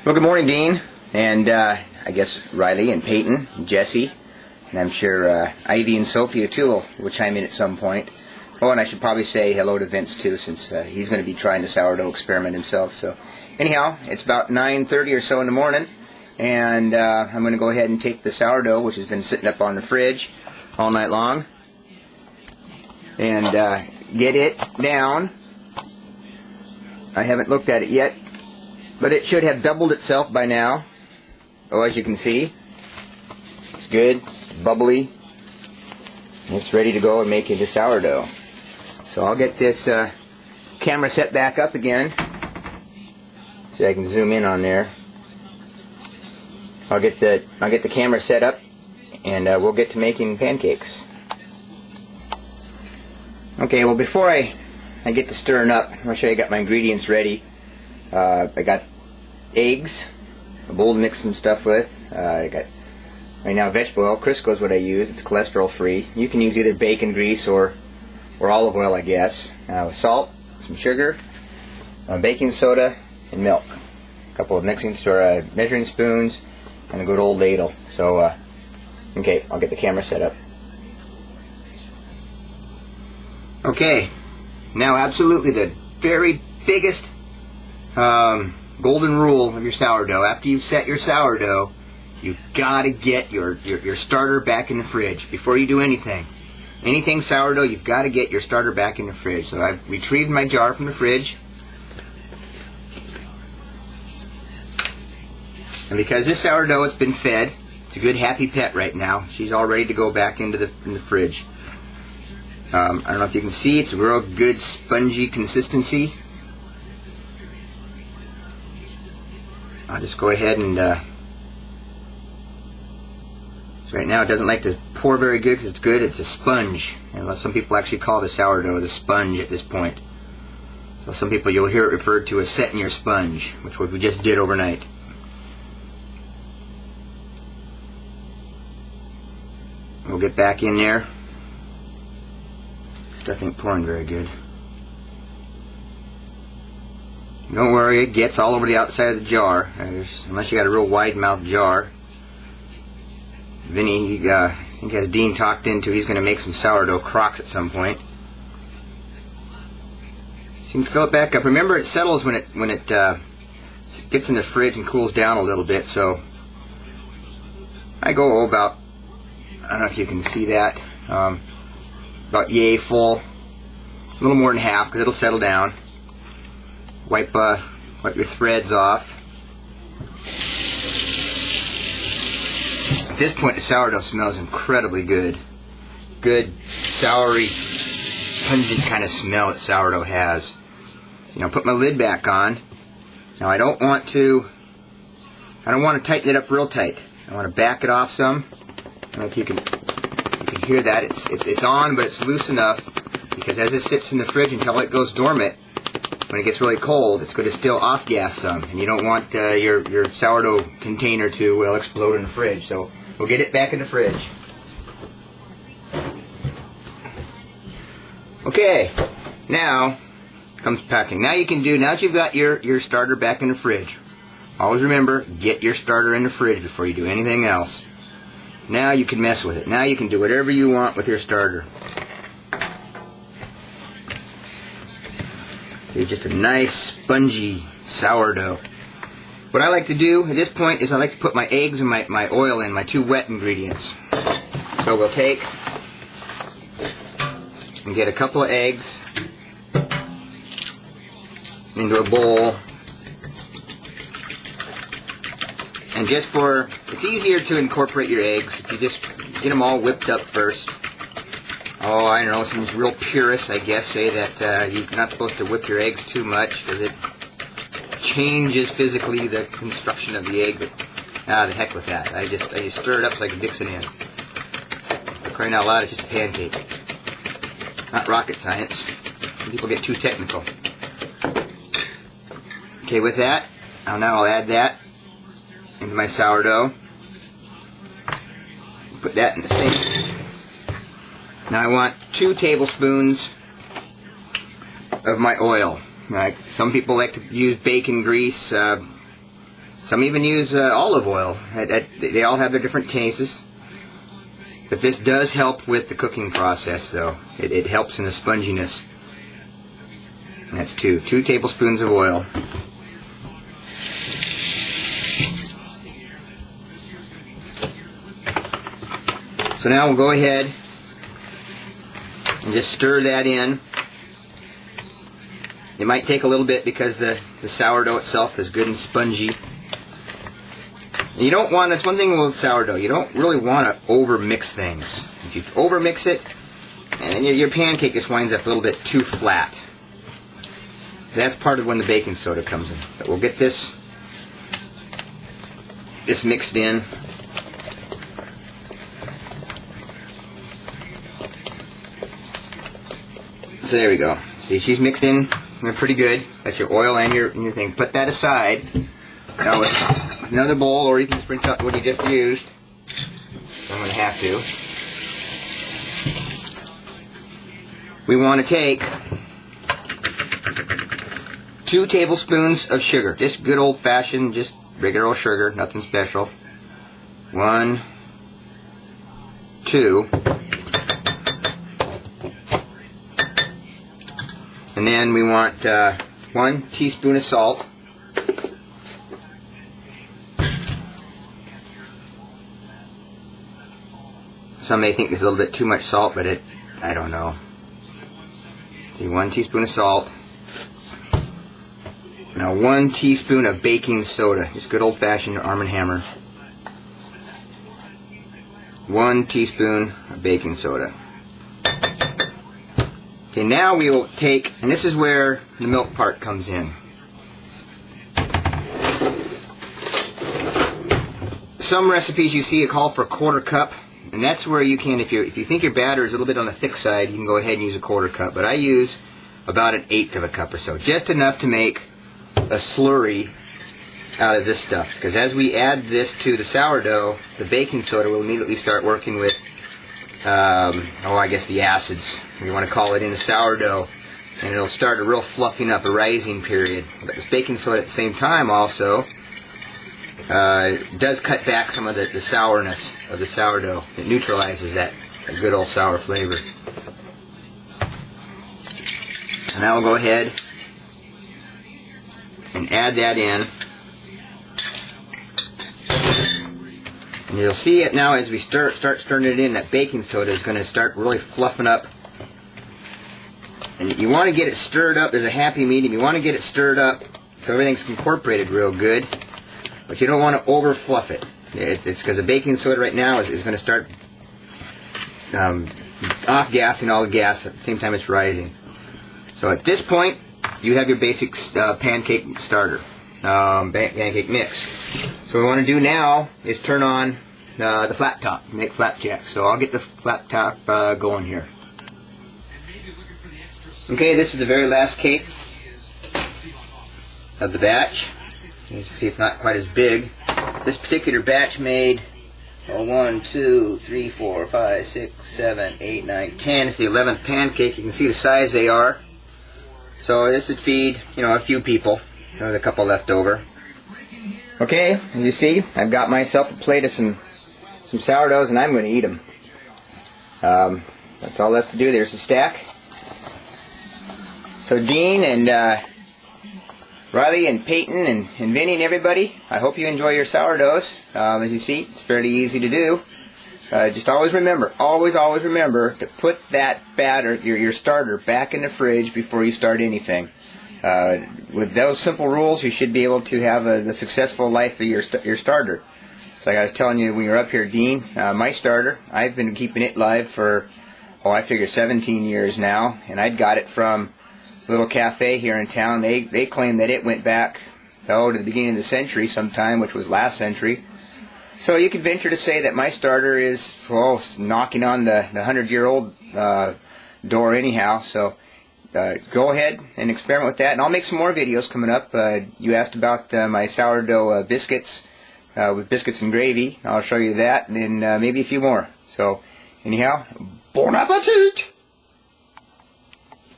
Well, good morning, Dean, and I guess Riley and Peyton and Jesse, and I'm sure Ivy and Sophia too will chime in at some point. Oh, and I should probably say hello to Vince too, since he's going to be trying the sourdough experiment himself. So anyhow, it's about 9:30 or so in the morning, and I'm going to go ahead and take the sourdough, which has been sitting up on the fridge all night long, and get it down. I haven't looked at it yet, but it should have doubled itself by now. Oh, as you can see, it's good, bubbly. It's ready to go and make into sourdough. So I'll get this camera set back up again, so I can zoom in on there. I'll get the camera set up, and we'll get to making pancakes. Okay, well, before I get to stirring up, I'll show you. I got my ingredients ready. I got eggs, a bowl to mix some stuff with. I got right now vegetable oil. Crisco is what I use. It's cholesterol free. You can use either bacon grease or olive oil, I guess. Salt, some sugar, baking soda, and milk. A couple of measuring spoons, and a good old ladle. So, okay, I'll get the camera set up. Okay, now absolutely the very biggest golden rule of your sourdough. After you've set your sourdough, you've got to get your starter back in the fridge before you do anything. Anything sourdough, you've got to get your starter back in the fridge. So I've retrieved my jar from the fridge. And because this sourdough has been fed, it's a good happy pet right now. She's all ready to go back into the fridge. I don't know if you can see, it's a real good spongy consistency. I'll just go ahead and so right now it doesn't like to pour very good because it's good. It's a sponge. And some people actually call the sourdough the sponge at this point. So some people, you'll hear it referred to as setting your sponge, which we just did overnight. We'll get back in there. Stuff ain't pouring very good. Don't worry, it gets all over the outside of the jar, unless you got a real wide-mouthed jar. Vinny, I think as Dean talked into, he's going to make some sourdough crocks at some point. So you can fill it back up. Remember, it settles when it gets in the fridge and cools down a little bit. So I go about, I don't know if you can see that, about yay full, a little more than half, because it'll settle down. Wipe your threads off. At this point, the sourdough smells incredibly good. Good, soury, pungent kind of smell that sourdough has. So, put my lid back on. Now I don't want to tighten it up real tight. I want to back it off some. I don't know if you can hear that. It's on, but it's loose enough because as it sits in the fridge until it goes dormant, when it gets really cold, it's going to still off-gas some, and you don't want your sourdough container to explode in the fridge. So we'll get it back in the fridge. Okay, now comes packing. Now that you've got your starter back in the fridge, always remember, get your starter in the fridge before you do anything else. Now you can mess with it. Now you can do whatever you want with your starter. Just a nice spongy sourdough. What I like to do at this point is I like to put my eggs and my oil in, my two wet ingredients. So we'll take and get a couple of eggs into a bowl. And it's easier to incorporate your eggs if you just get them all whipped up first. Oh, I don't know, some real purists, I guess, say that you're not supposed to whip your eggs too much because it changes physically the construction of the egg, but the heck with that. I just stir it up like a Dixon hen. For crying out loud, it's just a pancake. Not rocket science. Some people get too technical. Okay, with that, now I'll add that into my sourdough. Put that in the sink. Now I want 2 tablespoons of my oil. Some people like to use bacon grease. Some even use olive oil. They all have their different tastes. But this does help with the cooking process, though. It helps in the sponginess. And that's 2 tablespoons of oil. So now we'll go ahead and just stir that in. It might take a little bit because the sourdough itself is good and spongy. And you don't want, that's one thing with sourdough, you don't really want to over mix things. If you over mix it, and then your pancake just winds up a little bit too flat. That's part of when the baking soda comes in. But we'll get this mixed in. So there we go. See, she's mixed in pretty good. That's your oil and your thing. Put that aside. Now with another bowl, or you can just rinse out what you just used. I'm going to have to. We want to take 2 tablespoons of sugar. Just good old-fashioned, just regular old sugar, nothing special. 1, 2. And then we want 1 teaspoon of salt. Some may think it's a little bit too much salt, but I don't know. See, 1 teaspoon of salt. Now 1 teaspoon of baking soda, just good old-fashioned Arm & Hammer. 1 teaspoon of baking soda. Okay, now we will take, and this is where the milk part comes in. Some recipes you see call for a 1/4 cup, and that's where you can, if you think your batter is a little bit on the thick side, you can go ahead and use a 1/4 cup. But I use about 1/8 of a cup or so, just enough to make a slurry out of this stuff. Because as we add this to the sourdough, the baking soda will immediately start working with, I guess the acids, you want to call it, in the sourdough, and it'll start a real fluffing up, a rising period. But this baking soda at the same time also does cut back some of the sourness of the sourdough. It neutralizes that good old sour flavor. And now we'll go ahead and add that in. And you'll see it now as we start stirring it in, that baking soda is going to start really fluffing up. And you want to get it stirred up. There's a happy medium. You want to get it stirred up so everything's incorporated real good. But you don't want to over fluff it. It's because the baking soda right now is going to start off-gassing all the gas at the same time it's rising. So at this point, you have your basic pancake starter, pancake mix. So what we want to do now is turn on the flat top, make flapjacks. So I'll get the flat top going here. Okay, this is the very last cake of the batch. As you can see, it's not quite as big. This particular batch made 1, 2, 3, 4, 5, 6, 7, 8, 9, 10. It's the 11th pancake. You can see the size they are. So this would feed, a few people. There's a couple left over. Okay, as you see, I've got myself a plate of some sourdoughs, and I'm going to eat them. That's all left to do. There's the stack. So Dean and Riley and Peyton and Vinny and everybody, I hope you enjoy your sourdoughs. As you see, it's fairly easy to do. Just always remember to put that batter, your starter, back in the fridge before you start anything. With those simple rules, you should be able to have a successful life of your starter. It's like I was telling you when you were up here, Dean, my starter, I've been keeping it live for, I figure 17 years now, and I'd got it from a little cafe here in town. They claim that it went back to the beginning of the century sometime, which was last century. So you could venture to say that my starter is, knocking on the 100-year-old door anyhow. So go ahead and experiment with that, and I'll make some more videos coming up. You asked about my sourdough biscuits with biscuits and gravy. I'll show you that, and then maybe a few more. So anyhow, bon appetit!